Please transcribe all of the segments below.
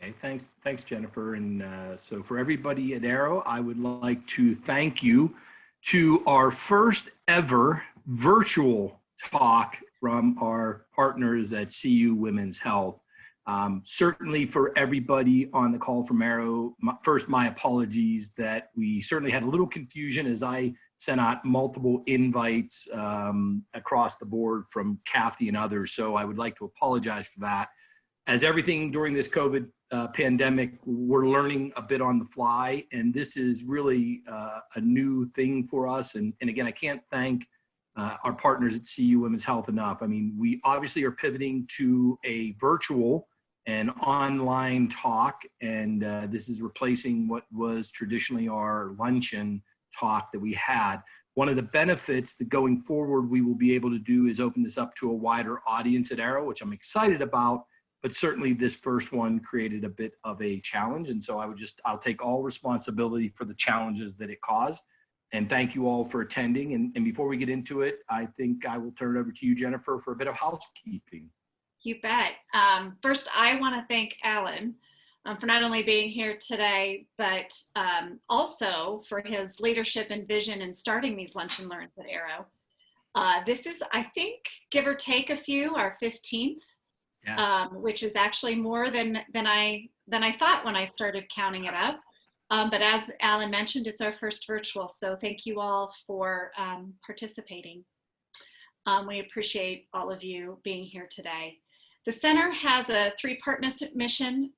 Okay, thanks, Jennifer. And so for everybody at Arrow, I would like to thank you to our first ever virtual talk from our partners at CU Women's Health. Certainly for everybody on the call from Arrow, first, my apologies that we certainly had a little confusion as I sent out multiple invites across the board from Kathy and others. So I would like to apologize for that. As everything during this COVID pandemic, we're learning a bit on the fly, and this is really a new thing for us. And again, I can't thank our partners at CU Women's Health enough. I mean, we obviously are pivoting to a virtual and online talk, and this is replacing what was traditionally our luncheon talk that we had. One of the benefits that going forward we will be able to do is open this up to a wider audience at Arrow, which I'm excited about. But certainly this first one created a bit of a challenge. And so I'll take all responsibility for the challenges that it caused. And thank you all for attending. And before we get into it, I think I will turn it over to you, Jennifer, for a bit of housekeeping. You bet. First, I want to thank Alan for not only being here today, but also for his leadership and vision in starting these Lunch and Learns at Arrow. This is, I think, give or take a few, our 15th. Yeah. Which is actually more than I thought when I started counting it up. But as Alan mentioned, it's our first virtual, so thank you all for participating. We appreciate all of you being here today. The center has a three-part mission.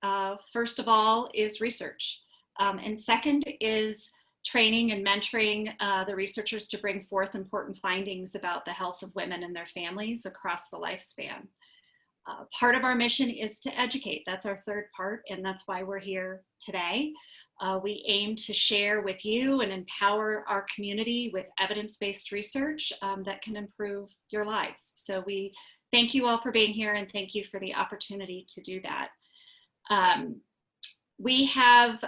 First of all is research, and second is training and mentoring the researchers to bring forth important findings about the health of women and their families across the lifespan. Part of our mission is to educate. That's our third part, and that's why we're here today. We aim to share with you and empower our community with evidence-based research that can improve your lives. So we thank you all for being here, and thank you for the opportunity to do that. We have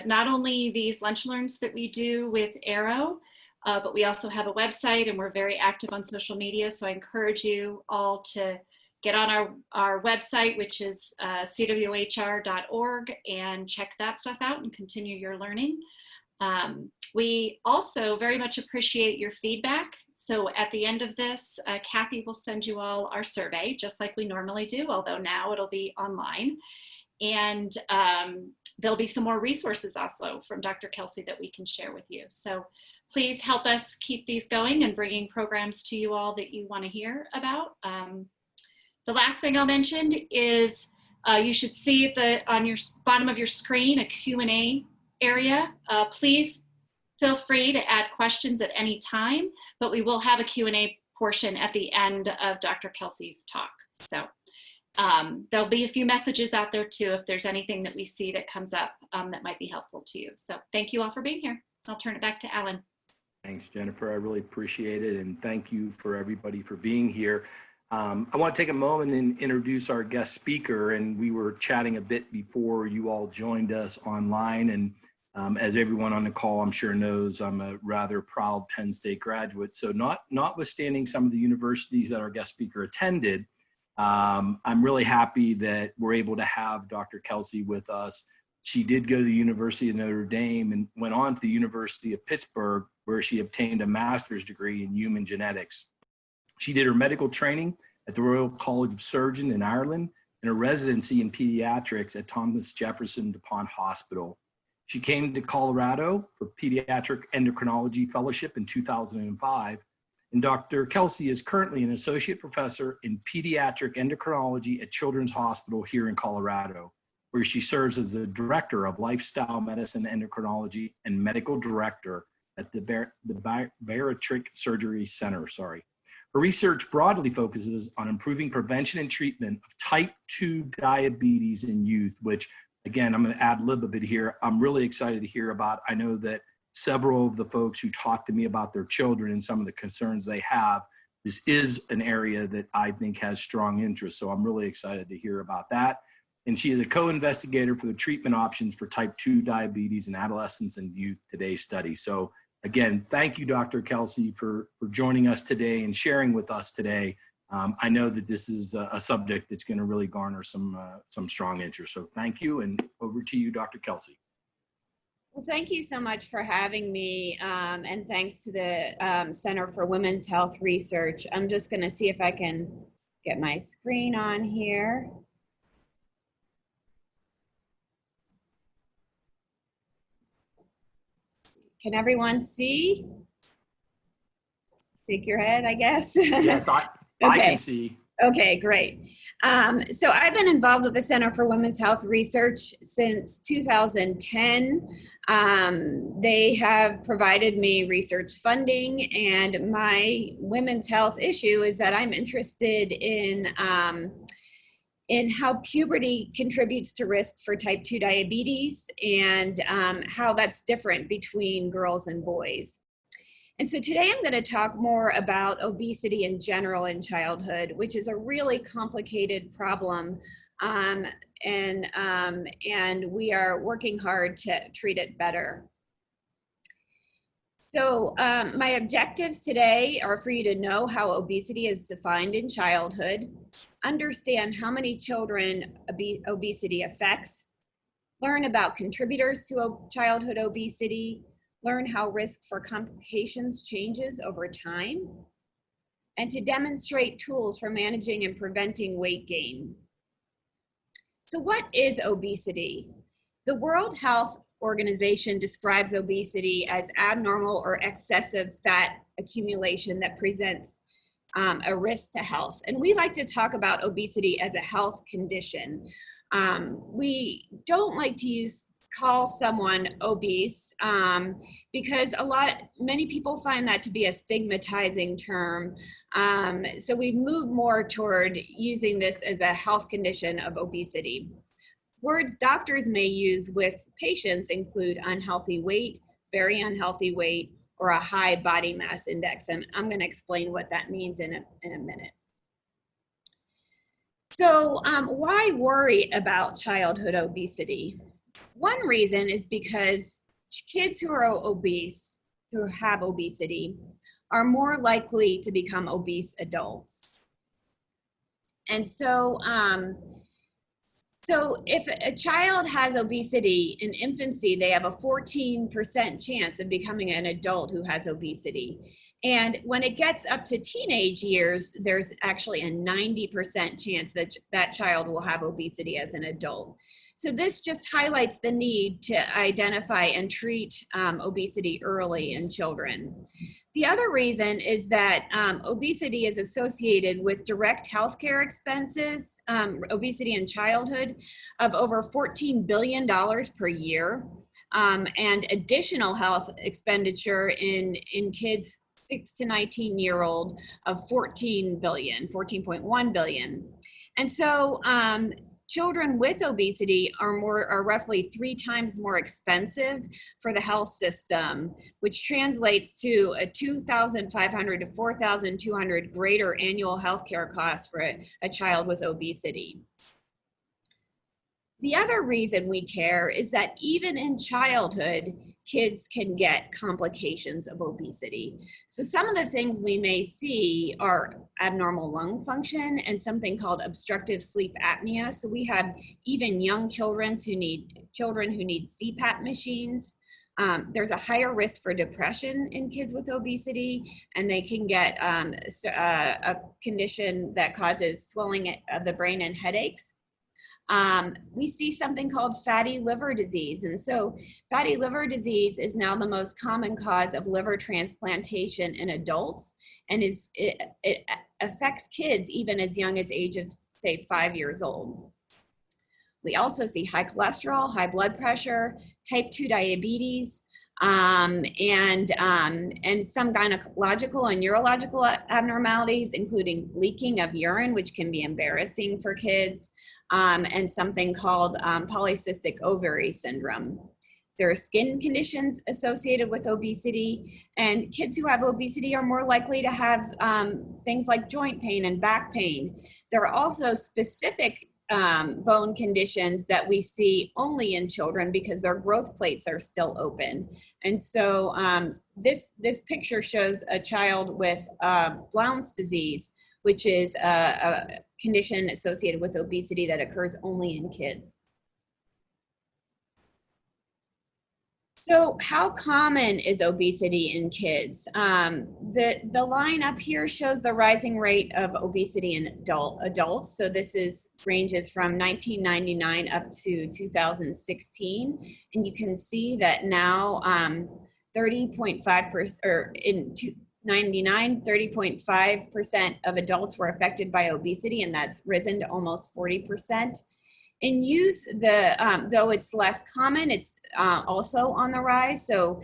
not only these lunch and learns that we do with Arrow, but we also have a website, and we're very active on social media. So I encourage you all to get on our website, which is CWHR.org, and check that stuff out and continue your learning. We also very much appreciate your feedback. So at the end of this, Kathy will send you all our survey, just like we normally do, although now it'll be online. And there'll be some more resources also from Dr. Kelsey that we can share with you. So please help us keep these going and bringing programs to you all that you want to hear about. The last thing I'll mention is you should see on your bottom of your screen a Q&A area. Please feel free to add questions at any time, but we will have a Q&A portion at the end of Dr. Kelsey's talk. So there'll be a few messages out there too if there's anything that we see that comes up that might be helpful to you. So thank you all for being here. I'll turn it back to Alan. Thanks, Jennifer. I really appreciate it, and thank you for everybody for being here. I want to take a moment and introduce our guest speaker, and we were chatting a bit before you all joined us online, and as everyone on the call I'm sure knows, I'm a rather proud Penn State graduate. So notwithstanding some of the universities that our guest speaker attended, I'm really happy that we're able to have Dr. Kelsey with us. She did go to the University of Notre Dame and went on to the University of Pittsburgh, where she obtained a master's degree in human genetics. She did her medical training at the Royal College of Surgeons in Ireland and a residency in pediatrics at Thomas Jefferson DuPont Hospital. She came to Colorado for Pediatric Endocrinology Fellowship in 2005. And Dr. Kelsey is currently an associate professor in pediatric endocrinology at Children's Hospital here in Colorado, where she serves as the director of lifestyle medicine endocrinology and medical director at the Bariatric Surgery Center. Her research broadly focuses on improving prevention and treatment of type 2 diabetes in youth, which, again, I'm going to add a little bit here. I'm really excited to hear about. I know that several of the folks who talk to me about their children and some of the concerns they have, this is an area that I think has strong interest. So I'm really excited to hear about that. And she is a co-investigator for the treatment options for type 2 diabetes in adolescents and youth today's study. So again, thank you, Dr. Kelsey, for joining us today and sharing with us today I know that this is a subject that's going to really garner some strong interest. So thank you, and over to you, Dr. Kelsey. Well, thank you so much for having me, and thanks to the Center for Women's Health Research. I'm just going to see if I can get my screen on here. Can everyone see? Shake your head, I guess. Yes, I can see. Okay, great. So I've been involved with the Center for Women's Health Research since 2010. They have provided me research funding, and my women's health issue is that I'm interested in how puberty contributes to risk for type 2 diabetes, and how that's different between girls and boys. And so today I'm going to talk more about obesity in general in childhood, which is a really complicated problem, and we are working hard to treat it better. So my objectives today are for you to know how obesity is defined in childhood, understand how many children obesity affects, learn about contributors to childhood obesity, learn how risk for complications changes over time, and to demonstrate tools for managing and preventing weight gain. So what is obesity? The World Health Organization describes obesity as abnormal or excessive fat accumulation that presents a risk to health. And we like to talk about obesity as a health condition. We don't like to call someone obese because many people find that to be a stigmatizing term. So we've moved more toward using this as a health condition of obesity. Words doctors may use with patients include unhealthy weight, very unhealthy weight, or a high body mass index. And I'm going to explain what that means in a minute. So why worry about childhood obesity? One reason is because kids who are obese, who have obesity, are more likely to become obese adults. And so, so if a child has obesity in infancy, they have a 14% chance of becoming an adult who has obesity. And when it gets up to teenage years, there's actually a 90% chance that that child will have obesity as an adult. So this just highlights the need to identify and treat obesity early in children. The other reason is that obesity is associated with direct healthcare expenses, obesity in childhood, of over $14 billion per year, and additional health expenditure in kids 6 to 19-year-old of $14.1 billion. And so children with obesity are roughly 3 times more expensive for the health system, which translates to a $2,500 to $4,200 greater annual healthcare cost for a child with obesity. The other reason we care is that even in childhood, kids can get complications of obesity. So some of the things we may see are abnormal lung function and something called obstructive sleep apnea. So we have even young children who need CPAP machines. There's a higher risk for depression in kids with obesity, and they can get a condition that causes swelling of the brain and headaches. We see something called fatty liver disease. And so fatty liver disease is now the most common cause of liver transplantation in adults, and it affects kids even as young as age of, say, 5 years old. We also see high cholesterol, high blood pressure, type 2 diabetes, and some gynecological and urological abnormalities, including leaking of urine, which can be embarrassing for kids, and something called polycystic ovary syndrome. There are skin conditions associated with obesity, and kids who have obesity are more likely to have things like joint pain and back pain. There are also specific bone conditions that we see only in children because their growth plates are still open. And so this picture shows a child with Blount's disease, which is a condition associated with obesity that occurs only in kids. So how common is obesity in kids? The line up here shows the rising rate of obesity in adults. So this ranges from 1999 up to 2016. And you can see that now 30.5%, or in 99, 30.5% of adults were affected by obesity, and that's risen to almost 40%. In youth, though it's less common, it's also on the rise. So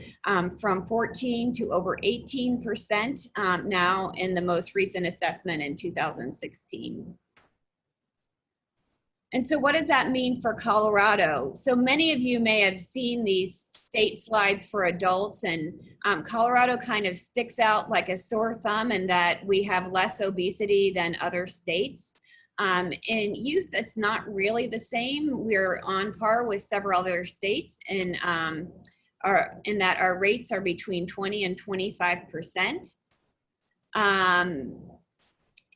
from 14 to over 18% now in the most recent assessment in 2016. And so what does that mean for Colorado? So many of you may have seen these state slides for adults, and Colorado kind of sticks out like a sore thumb in that we have less obesity than other states. In youth, it's not really the same. We're on par with several other states in that our rates are between 20 and 25%.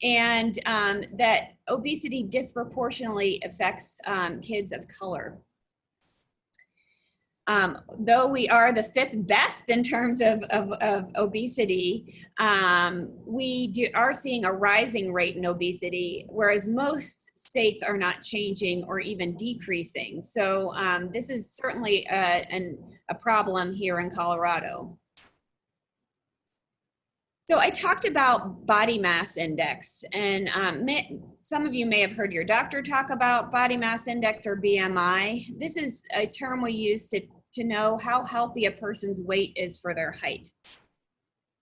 That obesity disproportionately affects kids of color. Though we are the 5th best in terms of obesity, we are seeing a rising rate in obesity, whereas most states are not changing or even decreasing. So this is certainly a problem here in Colorado. So I talked about body mass index, and some of you may have heard your doctor talk about body mass index or BMI. This is a term we use to know how healthy a person's weight is for their height.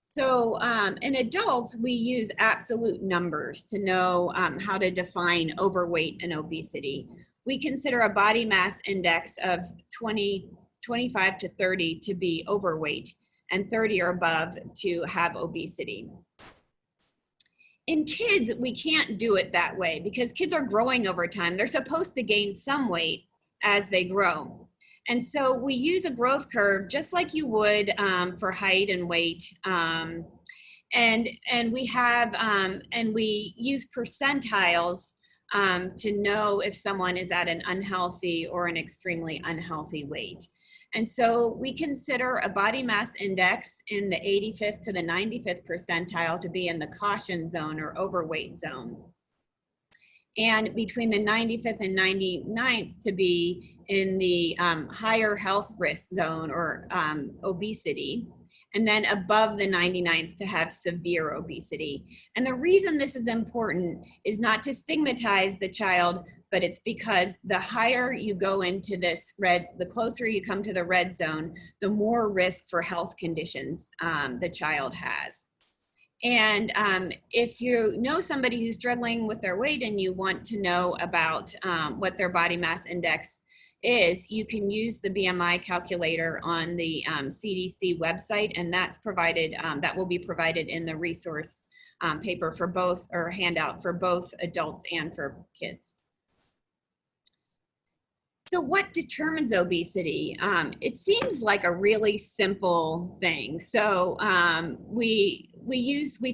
So in adults, we use absolute numbers to know how to define overweight and obesity. We consider a body mass index of 25 to 30 to be overweight, and 30 or above to have obesity. In kids, we can't do it that way because kids are growing over time. They're supposed to gain some weight as they grow. And so we use a growth curve just like you would for height and weight. And we use percentiles to know if someone is at an unhealthy or an extremely unhealthy weight. And so we consider a body mass index in the 85th to the 95th percentile to be in the caution zone or overweight zone. And between the 95th and 99th to be in the higher health risk zone or obesity. And then above the 99th to have severe obesity. And the reason this is important is not to stigmatize the child, but it's because the higher you go into this red, the closer you come to the red zone, the more risk for health conditions the child has. And if you know somebody who's struggling with their weight and you want to know about what their body mass index is, you can use the BMI calculator on the CDC website, and that's provided, that will be provided in the resource paper for both, or handout for both adults and for kids. So what determines obesity? It seems like a really simple thing. So we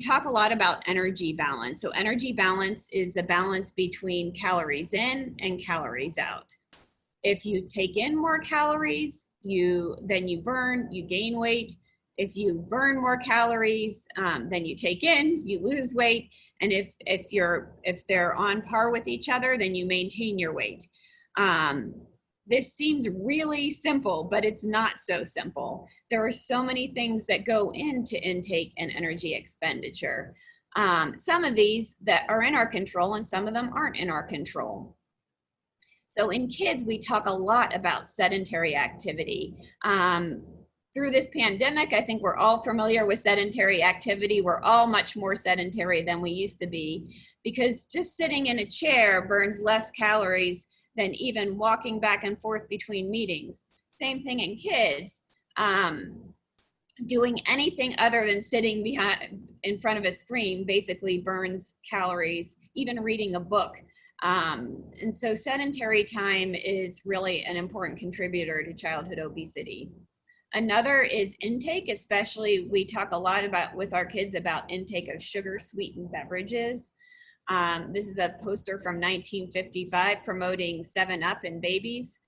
talk a lot about energy balance. So energy balance is the balance between calories in and calories out. If you take in more calories, then you burn, you gain weight. If you burn more calories than you take in, you lose weight. And if they're on par with each other, then you maintain your weight. This seems really simple, but it's not so simple. There are so many things that go into intake and energy expenditure. Some of these that are in our control and some of them aren't in our control. So in kids, we talk a lot about sedentary activity. Through this pandemic, I think we're all familiar with sedentary activity. We're all much more sedentary than we used to be, because just sitting in a chair burns less calories than even walking back and forth between meetings. Same thing in kids. Doing anything other than sitting in front of a screen basically burns calories, even reading a book. And so sedentary time is really an important contributor to childhood obesity. Another is intake, especially we talk a lot about with our kids about intake of sugar sweetened beverages. This is a poster from 1955 promoting 7-Up in babies.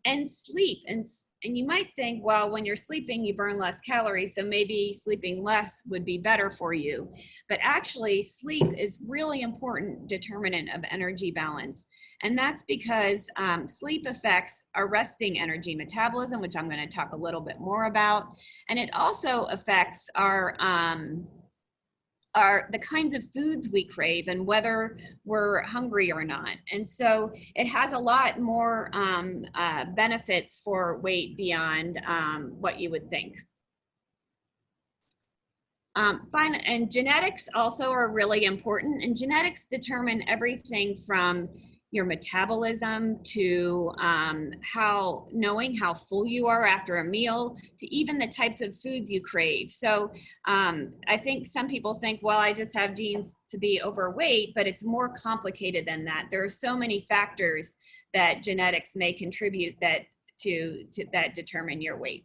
And sleep. And you might think, well, when you're sleeping, you burn less calories, so maybe sleeping less would be better for you. But actually, sleep is really important determinant of energy balance. And that's because sleep affects our resting energy metabolism, which I'm going to talk a little bit more about. And it also affects the kinds of foods we crave and whether we're hungry or not. And so it has a lot more benefits for weight beyond what you would think. And genetics also are really important, and genetics determine everything from your metabolism to knowing how full you are after a meal, to even the types of foods you crave. So I think some people think, well, I just have genes to be overweight, but it's more complicated than that. There are so many factors that genetics may contribute that that determine your weight.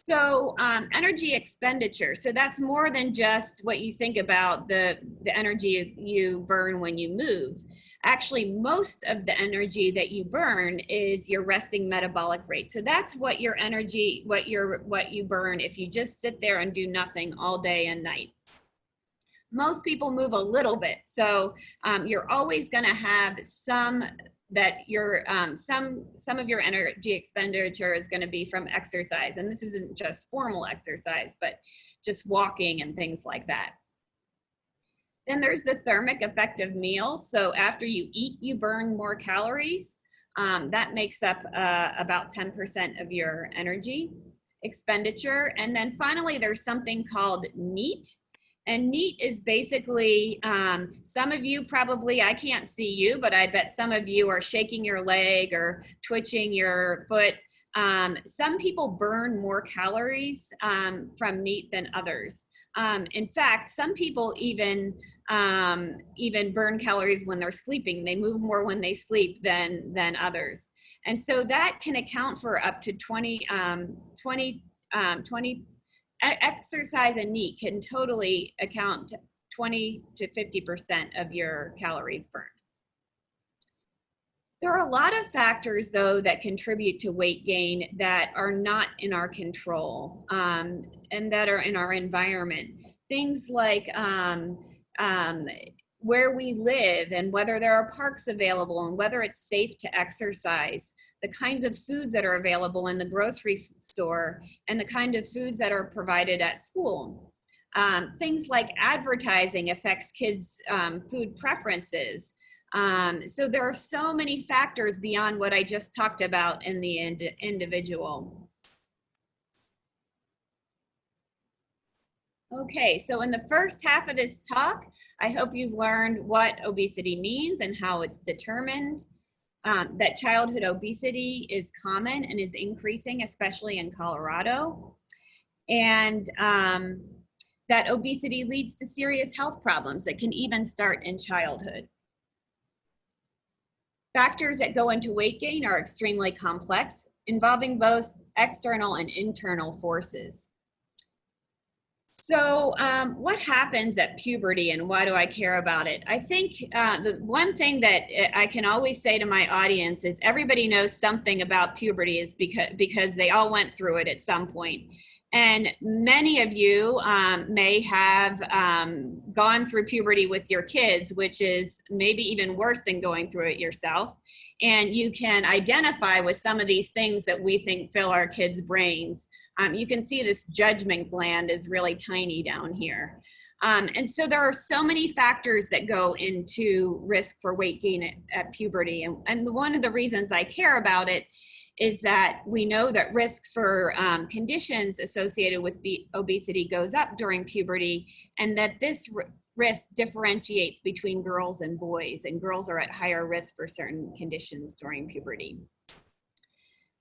So energy expenditure. So that's more than just what you think about the energy you burn when you move. Actually, most of the energy that you burn is your resting metabolic rate. So that's what your energy, what you burn if you just sit there and do nothing all day and night. Most people move a little bit. So you're always going to have some of your energy expenditure is going to be from exercise. And this isn't just formal exercise, but just walking and things like that. Then there's the thermic effect of meals. So after you eat, you burn more calories. That makes up about 10% of your energy expenditure. And then finally, there's something called NEAT. And NEAT is basically, some of you probably, I can't see you, but I bet some of you are shaking your leg or twitching your foot. Some people burn more calories from NEAT than others. In fact, some people even burn calories when they're sleeping. They move more when they sleep than others. And so that can account for up to 20 exercise and NEAT can totally account 20 to 50% of your calories burned. There are a lot of factors, though, that contribute to weight gain that are not in our control and that are in our environment. Things like where we live and whether there are parks available and whether it's safe to exercise, the kinds of foods that are available in the grocery store and the kind of foods that are provided at school. Things like advertising affects kids' food preferences. So there are so many factors beyond what I just talked about in the individual. Okay, so in the first half of this talk, I hope you've learned what obesity means and how it's determined, that childhood obesity is common and is increasing, especially in Colorado, and that obesity leads to serious health problems that can even start in childhood. Factors that go into weight gain are extremely complex, involving both external and internal forces. So what happens at puberty and why do I care about it? I think the one thing that I can always say to my audience is everybody knows something about puberty is because they all went through it at some point. And many of you may have gone through puberty with your kids, which is maybe even worse than going through it yourself. And you can identify with some of these things that we think fill our kids' brains. You can see this judgment gland is really tiny down here. And so there are so many factors that go into risk for weight gain at puberty. And one of the reasons I care about it is that we know that risk for conditions associated with obesity goes up during puberty, and that this risk differentiates between girls and boys, and girls are at higher risk for certain conditions during puberty.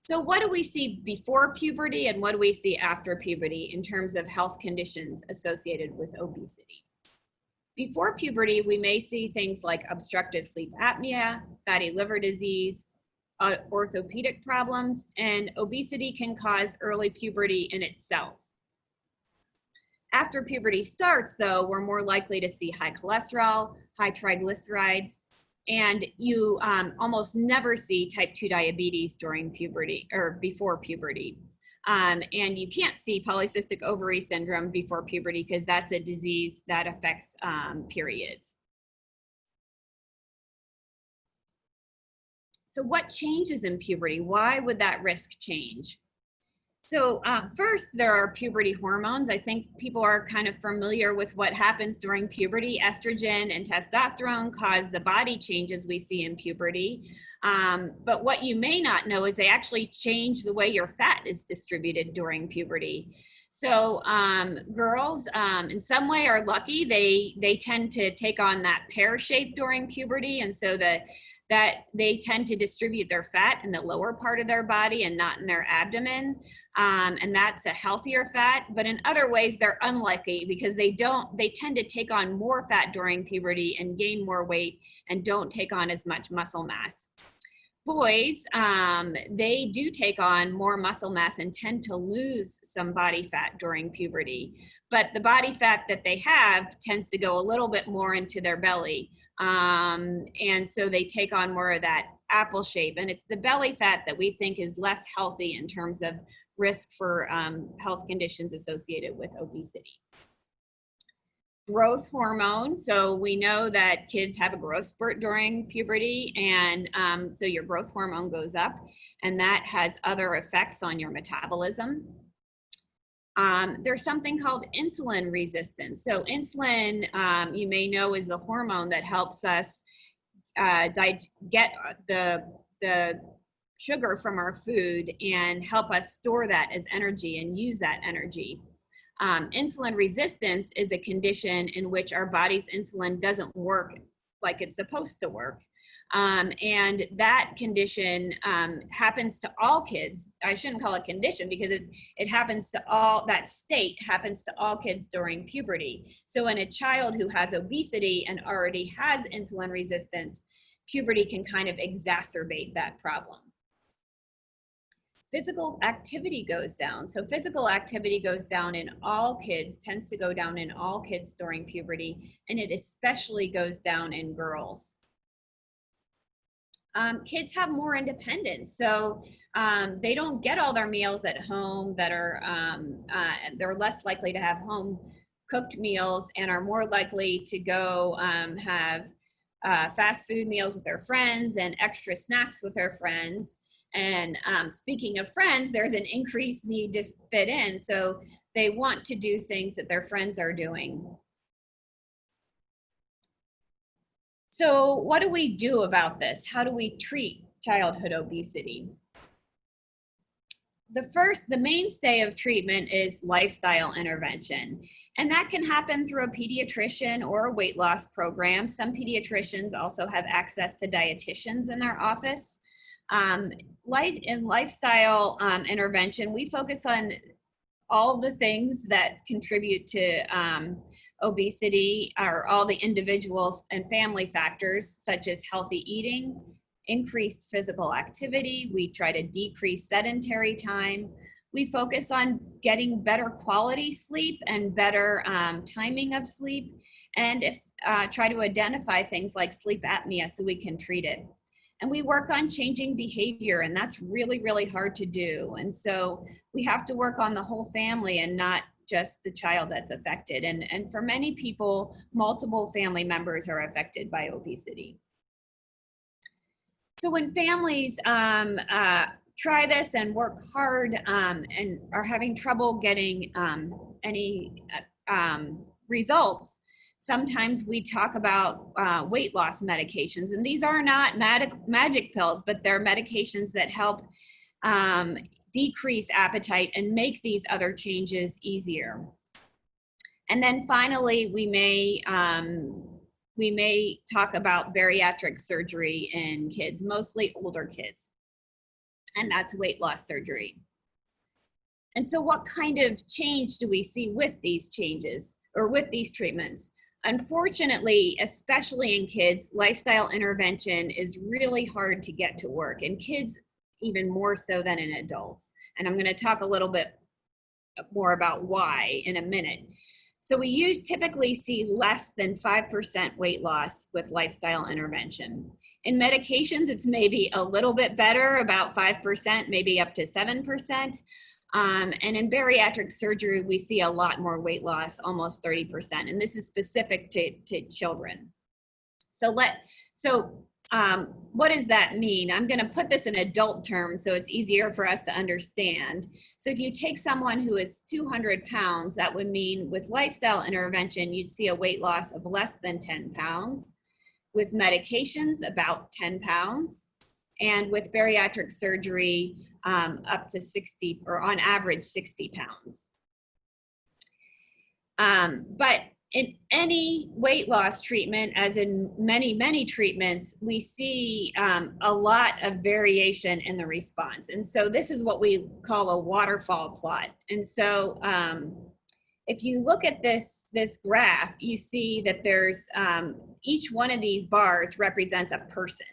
So what do we see before puberty and what do we see after puberty in terms of health conditions associated with obesity? Before puberty, we may see things like obstructive sleep apnea, fatty liver disease, orthopedic problems, and obesity can cause early puberty in itself. After puberty starts, though, we're more likely to see high cholesterol, high triglycerides, and you almost never see type 2 diabetes during puberty or before puberty. And you can't see polycystic ovary syndrome before puberty because that's a disease that affects periods. So what changes in puberty? Why would that risk change? So first, there are puberty hormones. I think people are kind of familiar with what happens during puberty. Estrogen and testosterone cause the body changes we see in puberty. But what you may not know is they actually change the way your fat is distributed during puberty. So girls in some way are lucky. They tend to take on that pear shape during puberty. And so that they tend to distribute their fat in the lower part of their body and not in their abdomen. And that's a healthier fat. But in other ways, they're unlucky because they tend to take on more fat during puberty and gain more weight and don't take on as much muscle mass. Boys, they do take on more muscle mass and tend to lose some body fat during puberty. But the body fat that they have tends to go a little bit more into their belly. And so they take on more of that apple shape. And it's the belly fat that we think is less healthy in terms of risk for health conditions associated with obesity. Growth hormone. So we know that kids have a growth spurt during puberty, and so your growth hormone goes up, and that has other effects on your metabolism. There's something called insulin resistance. So insulin, you may know, is the hormone that helps us get the sugar from our food and help us store that as energy and use that energy. Insulin resistance is a condition in which our body's insulin doesn't work like it's supposed to work. And that condition happens to all kids. I shouldn't call it condition because it happens to all, that state happens to all kids during puberty. So in a child who has obesity and already has insulin resistance, puberty can kind of exacerbate that problem. Physical activity goes down. So physical activity goes down in all kids, tends to go down in all kids during puberty, and it especially goes down in girls. Kids have more independence, so they don't get all their meals at home that are, they're less likely to have home cooked meals and are more likely to go have fast food meals with their friends and extra snacks with their friends. And speaking of friends, there's an increased need to fit in. So they want to do things that their friends are doing. So what do we do about this? How do we treat childhood obesity? The mainstay of treatment is lifestyle intervention. And that can happen through a pediatrician or a weight loss program. Some pediatricians also have access to dietitians in their office. In lifestyle intervention, we focus on all the things that contribute to obesity, or all the individual and family factors, such as healthy eating, increased physical activity. We try to decrease sedentary time. We focus on getting better quality sleep and better timing of sleep, and try to identify things like sleep apnea so we can treat it. And we work on changing behavior, and that's really, really hard to do. And so we have to work on the whole family and not just the child that's affected. And for many people, multiple family members are affected by obesity. So when families try this and work hard and are having trouble getting any results, sometimes we talk about weight loss medications, and these are not magic pills, but they're medications that help decrease appetite and make these other changes easier. And then finally, we may talk about bariatric surgery in kids, mostly older kids, and that's weight loss surgery. And so what kind of change do we see with these changes or with these treatments? Unfortunately, especially in kids, lifestyle intervention is really hard to get to work, and kids even more so than in adults. And I'm going to talk a little bit more about why in a minute. So we typically see less than 5% weight loss with lifestyle intervention. In medications, it's maybe a little bit better, about 5%, maybe up to 7%. And in bariatric surgery, we see a lot more weight loss, almost 30%. And this is specific to children. So what does that mean? I'm going to put this in adult terms so it's easier for us to understand. So if you take someone who is 200 pounds, that would mean with lifestyle intervention, you'd see a weight loss of less than 10 pounds. With medications, about 10 pounds. And with bariatric surgery, up to 60, or on average 60 pounds. But in any weight loss treatment, as in many treatments, we see a lot of variation in the response. And so this is what we call a waterfall plot. And so if you look at this graph, you see that there's each one of these bars represents a person.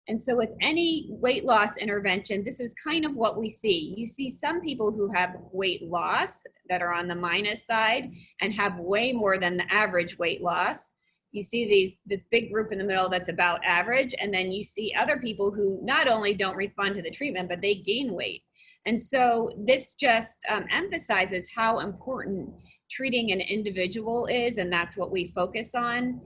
And so with any weight loss intervention, this is kind of what we see. You see some people who have weight loss that are on the minus side and have way more than the average weight loss. You see this big group in the middle that's about average, and then you see other people who not only don't respond to the treatment, but they gain weight. And so this just emphasizes how important treating an individual is, and that's what we focus on,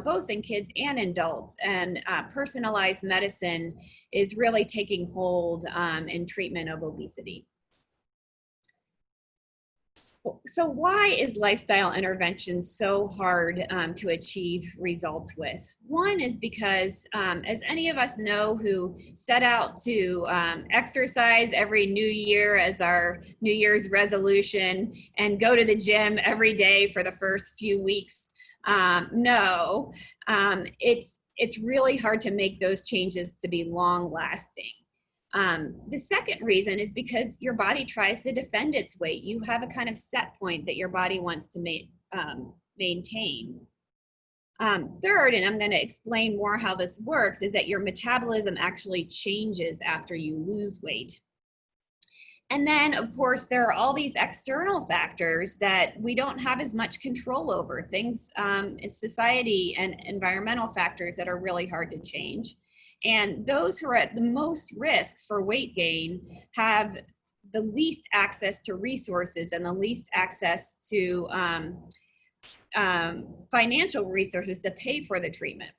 both in kids and adults. And personalized medicine is really taking hold in treatment of obesity. So why is lifestyle intervention so hard to achieve results with? One is because, as any of us know who set out to exercise every new year as our New Year's resolution and go to the gym every day for the first few weeks, know it's really hard to make those changes to be long lasting. The second reason is because your body tries to defend its weight. You have a kind of set point that your body wants to maintain. Third, and I'm going to explain more how this works, is that your metabolism actually changes after you lose weight. And then, of course, there are all these external factors that we don't have as much control over, things, society and environmental factors that are really hard to change. And those who are at the most risk for weight gain have the least access to resources and the least access to financial resources to pay for the treatment.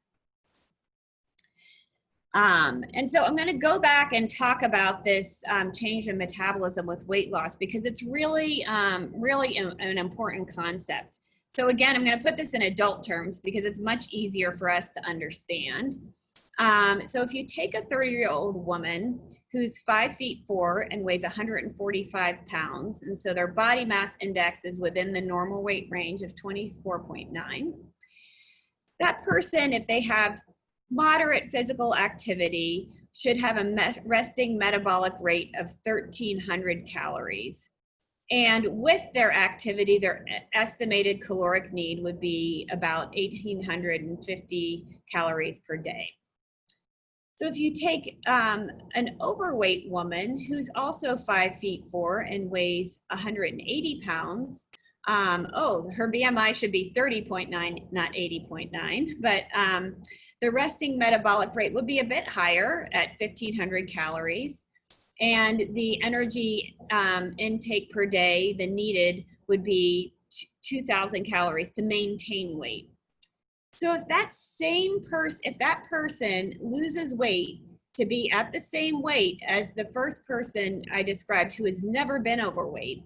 And so I'm going to go back and talk about this change in metabolism with weight loss, because it's really an important concept. So again, I'm going to put this in adult terms because it's much easier for us to understand. So if you take a 30-year-old woman who's 5'4" and weighs 145 pounds, and so their body mass index is within the normal weight range of 24.9, that person, if they have moderate physical activity, should have a resting metabolic rate of 1,300 calories. And with their activity, their estimated caloric need would be about 1,850 calories per day. So if you take an overweight woman who's also 5'4" and weighs 180 pounds, her BMI should be 30.9, not 80.9, but the resting metabolic rate would be a bit higher at 1,500 calories. And the energy intake per day, the needed, would be 2,000 calories to maintain weight. So if that person loses weight to be at the same weight as the first person I described who has never been overweight,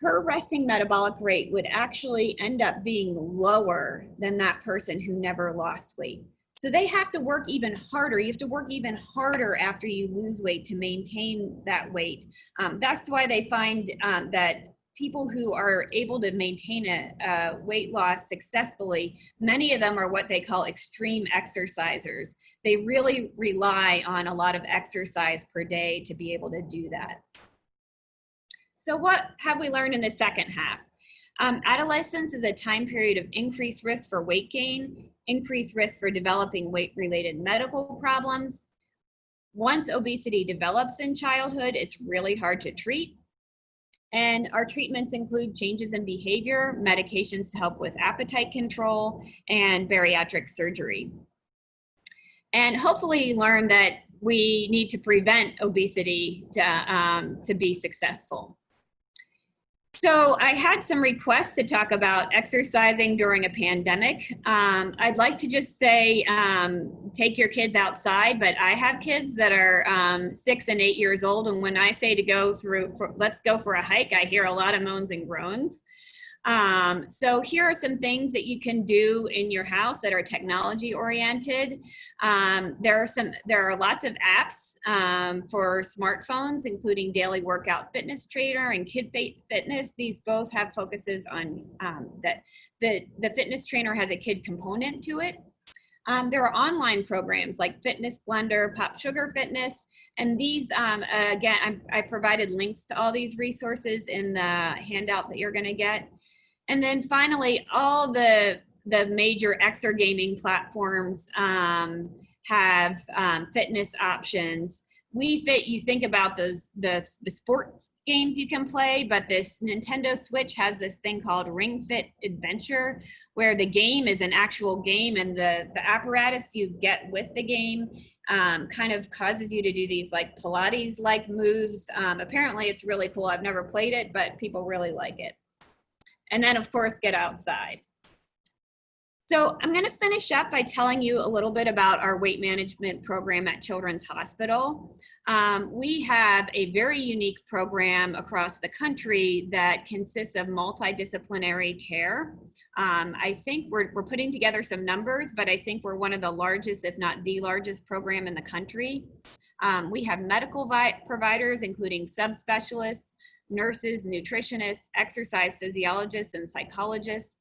her resting metabolic rate would actually end up being lower than that person who never lost weight. So they have to work even harder. You have to work even harder after you lose weight to maintain that weight. That's why they find that people who are able to maintain a weight loss successfully, many of them are what they call extreme exercisers. They really rely on a lot of exercise per day to be able to do that. So what have we learned in the second half? Adolescence is a time period of increased risk for weight gain, increased risk for developing weight-related medical problems. Once obesity develops in childhood, it's really hard to treat. And our treatments include changes in behavior, medications to help with appetite control, and bariatric surgery. And hopefully you learn that we need to prevent obesity to be successful. So I had some requests to talk about exercising during a pandemic. I'd like to just say, take your kids outside, but I have kids that are 6 and 8 years old. And when I say to let's go for a hike, I hear a lot of moans and groans. So here are some things that you can do in your house that are technology oriented. There are lots of apps for smartphones, including Daily Workout Fitness Trainer and Kid Fitness. These both have focuses on that the fitness trainer has a kid component to it. There are online programs like Fitness Blender, Pop Sugar Fitness, and these, again, I provided links to all these resources in the handout that you're going to get. And then finally, all the major exergaming platforms have fitness options. You think about the sports games you can play, but this Nintendo Switch has this thing called Ring Fit Adventure, where the game is an actual game, and the apparatus you get with the game kind of causes you to do these like Pilates-like moves. Apparently it's really cool. I've never played it, but people really like it. And then, of course, get outside. So I'm going to finish up by telling you a little bit about our weight management program at Children's Hospital. We have a very unique program across the country that consists of multidisciplinary care. I think we're putting together some numbers, but I think we're one of the largest, if not the largest program in the country. We have medical providers, including subspecialists, nurses, nutritionists, exercise physiologists, and psychologists.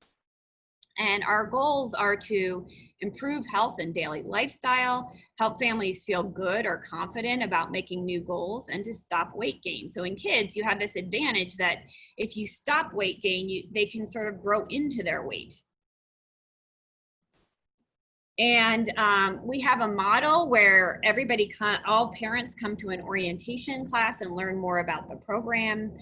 And our goals are to improve health and daily lifestyle, help families feel good or confident about making new goals, and to stop weight gain. So in kids, you have this advantage that if you stop weight gain, they can sort of grow into their weight. And we have a model where all parents come to an orientation class and learn more about the program.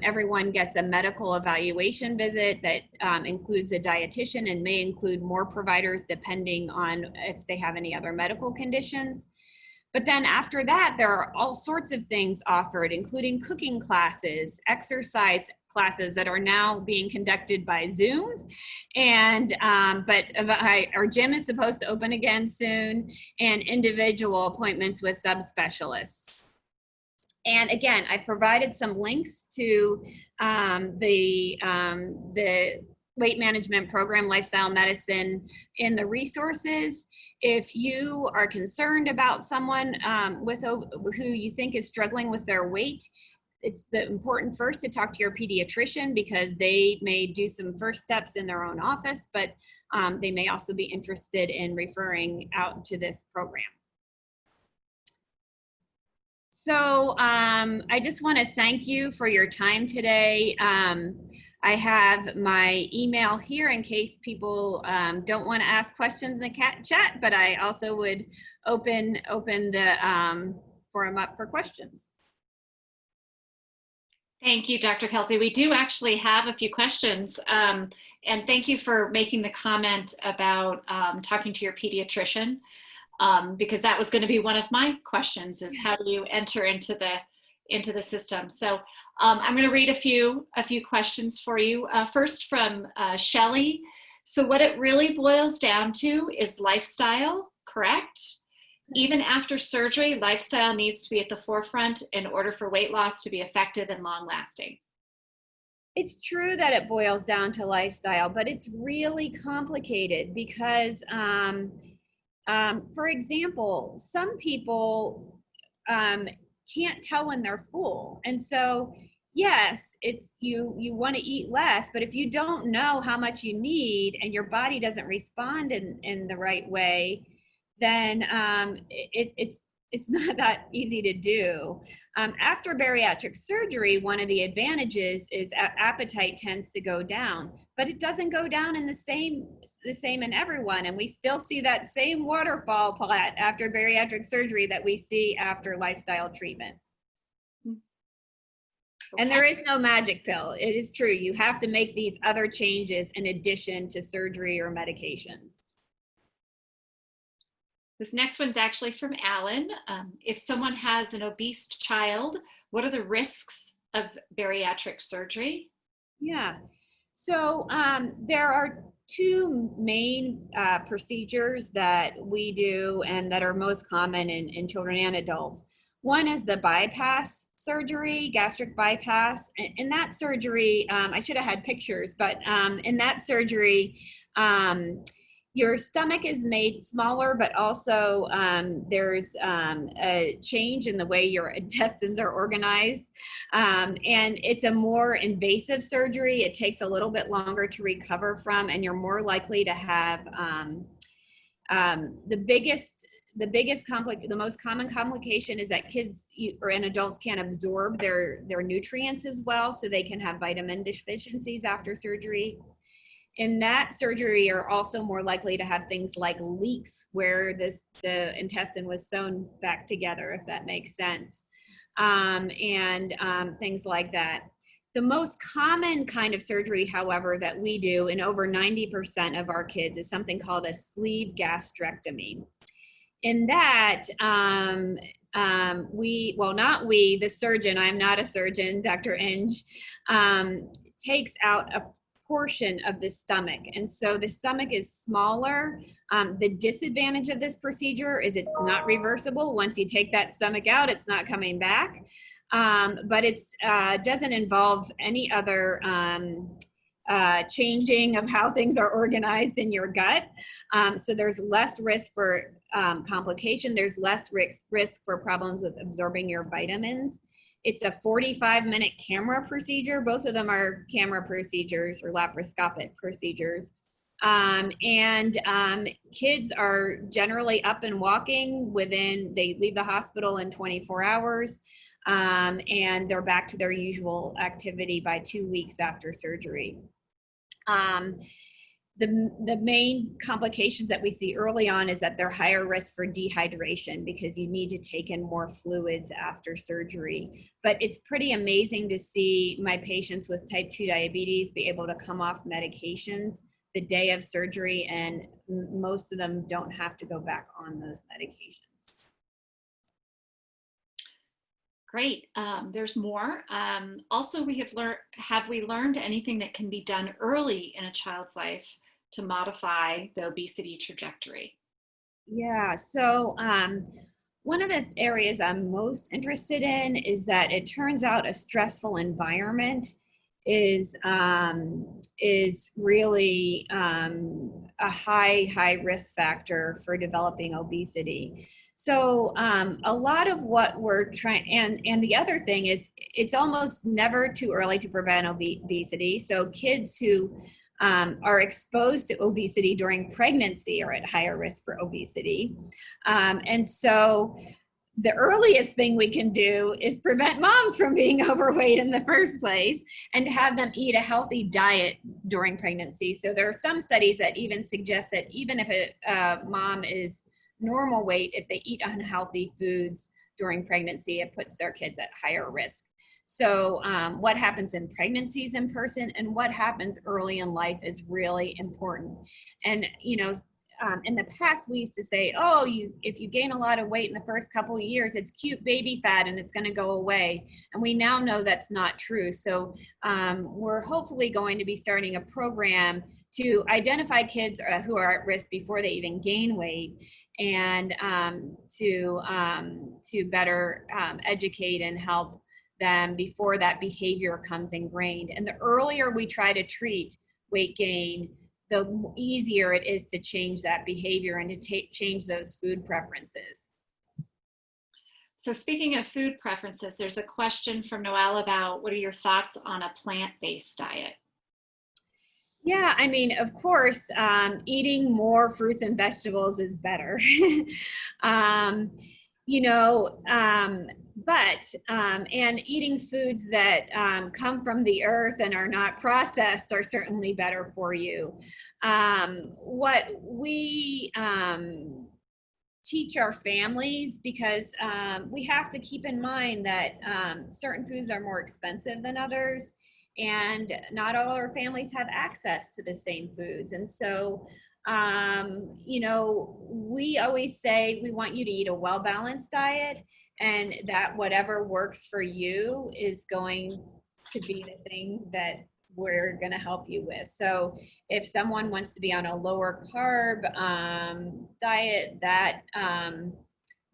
Everyone gets a medical evaluation visit that includes a dietitian and may include more providers depending on if they have any other medical conditions. But then after that, there are all sorts of things offered, including cooking classes, exercise classes that are now being conducted by Zoom, and but our gym is supposed to open again soon, and individual appointments with subspecialists. And again, I provided some links to the weight management program, Lifestyle Medicine, in the resources. If you are concerned about someone who you think is struggling with their weight, it's important first to talk to your pediatrician, because they may do some first steps in their own office, but they may also be interested in referring out to this program. So I just want to thank you for your time today. I have my email here in case people don't want to ask questions in the chat, but I also would open the forum up for questions. Thank you, Dr. Kelsey. We do actually have a few questions, and thank you for making the comment about talking to your pediatrician, because that was going to be one of my questions: is how do you enter into the system? So I'm going to read a few questions for you. First from Shelley. So what it really boils down to is lifestyle, correct? Even after surgery, lifestyle needs to be at the forefront in order for weight loss to be effective and long-lasting. It's true that it boils down to lifestyle, but it's really complicated because, for example, some people can't tell when they're full. And so, yes, it's you want to eat less, but if you don't know how much you need and your body doesn't respond in the right way, then it's it's not that easy to do. After bariatric surgery, one of the advantages is appetite tends to go down, but it doesn't go down in the same in everyone. And we still see that same waterfall plot after bariatric surgery that we see after lifestyle treatment. And there is no magic pill. It is true. You have to make these other changes in addition to surgery or medications. This next one's actually from Alan. If someone has an obese child, what are the risks of bariatric surgery? Yeah, so there are two main procedures that we do and that are most common in children and adults. One is the bypass surgery, gastric bypass. In that surgery, I should have had pictures, but in that surgery, your stomach is made smaller, but also there's a change in the way your intestines are organized. And it's a more invasive surgery. It takes a little bit longer to recover from, and you're more likely to have the most common complication is that kids and adults can't absorb their nutrients as well, so they can have vitamin deficiencies after surgery. In that surgery, you're also more likely to have things like leaks where the intestine was sewn back together, if that makes sense, and things like that. The most common kind of surgery, however, that we do in over 90% of our kids is something called a sleeve gastrectomy. In that, the surgeon, I'm not a surgeon, Dr. Inge, takes out a portion of the stomach. And so the stomach is smaller. The disadvantage of this procedure is it's not reversible. Once you take that stomach out, it's not coming back. But it doesn't involve any other changing of how things are organized in your gut. So there's less risk for complication. There's less risk for problems with absorbing your vitamins. It's a 45-minute camera procedure. Both of them are camera procedures or laparoscopic procedures. Kids are generally up and walking they leave the hospital in 24 hours. And they're back to their usual activity by 2 weeks after surgery. The main complications that we see early on is that they're higher risk for dehydration because you need to take in more fluids after surgery. But it's pretty amazing to see my patients with type 2 diabetes be able to come off medications the day of surgery, and most of them don't have to go back on those medications. Great. There's more. Also, have we learned anything that can be done early in a child's life to modify the obesity trajectory? Yeah, so one of the areas I'm most interested in is that it turns out a stressful environment is really a high risk factor for developing obesity. So a lot of what we're trying, and the other thing is it's almost never too early to prevent obesity. So kids who are exposed to obesity during pregnancy are at higher risk for obesity. And so the earliest thing we can do is prevent moms from being overweight in the first place and to have them eat a healthy diet during pregnancy. So there are some studies that even suggest that even if a mom is normal weight, if they eat unhealthy foods during pregnancy, it puts their kids at higher risk. So what happens in pregnancy is important, and what happens early in life is really important. And, in the past, we used to say, if you gain a lot of weight in the first couple of years, it's cute baby fat and it's going to go away. And we now know that's not true. So we're hopefully going to be starting a program to identify kids who are at risk before they even gain weight, and to better educate and help them before that behavior comes ingrained. And the earlier we try to treat weight gain, the easier it is to change that behavior and to change those food preferences. So speaking of food preferences, there's a question from Noelle about what are your thoughts on a plant-based diet? Yeah, I mean, of course, eating more fruits and vegetables is better. And eating foods that come from the earth and are not processed are certainly better for you. What we teach our families, because we have to keep in mind that certain foods are more expensive than others, and not all our families have access to the same foods. And so we always say we want you to eat a well-balanced diet, and that whatever works for you is going to be the thing that we're going to help you with. So if someone wants to be on a lower carb diet, that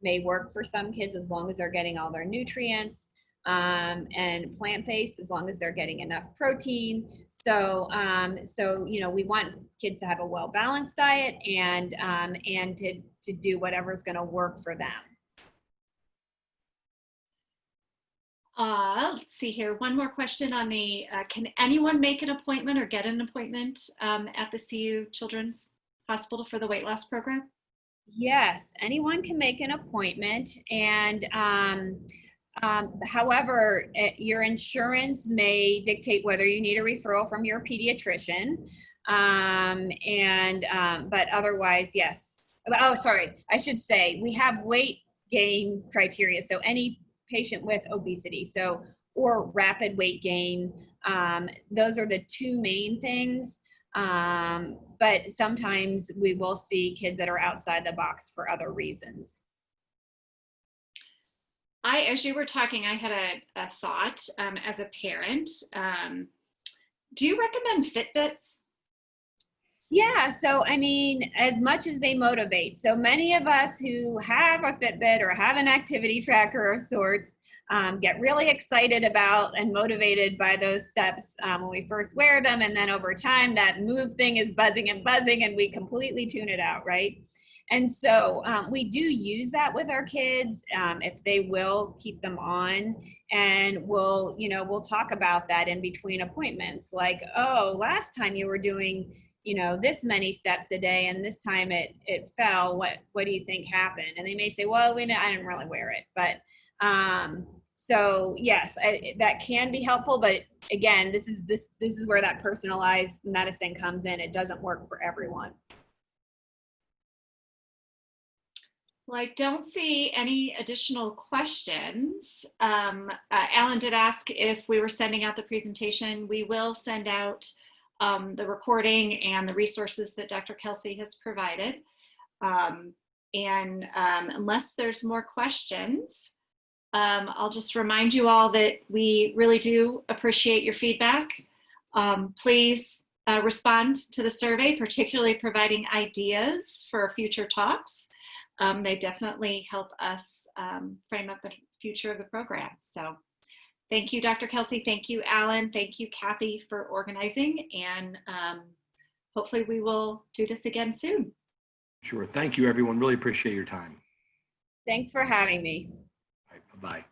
may work for some kids as long as they're getting all their nutrients, and plant-based as long as they're getting enough protein. So we want kids to have a well-balanced diet and to do whatever's going to work for them. Let's see here. One more question on the, can anyone make an appointment or get an appointment at the CU Children's Hospital for the weight loss program? Yes, anyone can make an appointment, and however, your insurance may dictate whether you need a referral from your pediatrician, but otherwise, yes. Oh, sorry, I should say we have weight gain criteria. So any patient with obesity, or rapid weight gain, those are the two main things. But sometimes we will see kids that are outside the box for other reasons. As you were talking, I had a thought as a parent. Do you recommend Fitbits? Yeah, so I mean, as much as they motivate. So many of us who have a Fitbit or have an activity tracker of sorts get really excited about and motivated by those steps when we first wear them. And then over time, that move thing is buzzing and buzzing and we completely tune it out, right? And so we do use that with our kids if they will keep them on, and we'll talk about that in between appointments. Like, oh, last time you were doing, this many steps a day, and this time it fell. What do you think happened? And they may say, well, I didn't really wear it. But so yes, that can be helpful. But again, this is where that personalized medicine comes in. It doesn't work for everyone. Well, I don't see any additional questions. Alan did ask if we were sending out the presentation. We will send out the recording and the resources that Dr. Kelsey has provided. Unless there's more questions, I'll just remind you all that we really do appreciate your feedback. Please respond to the survey, particularly providing ideas for future talks. They definitely help us frame up the future of the program. So thank you, Dr. Kelsey. Thank you, Alan. Thank you, Kathy, for organizing. And hopefully we will do this again soon. Sure. Thank you, everyone. Really appreciate your time. Thanks for having me. All right, bye-bye.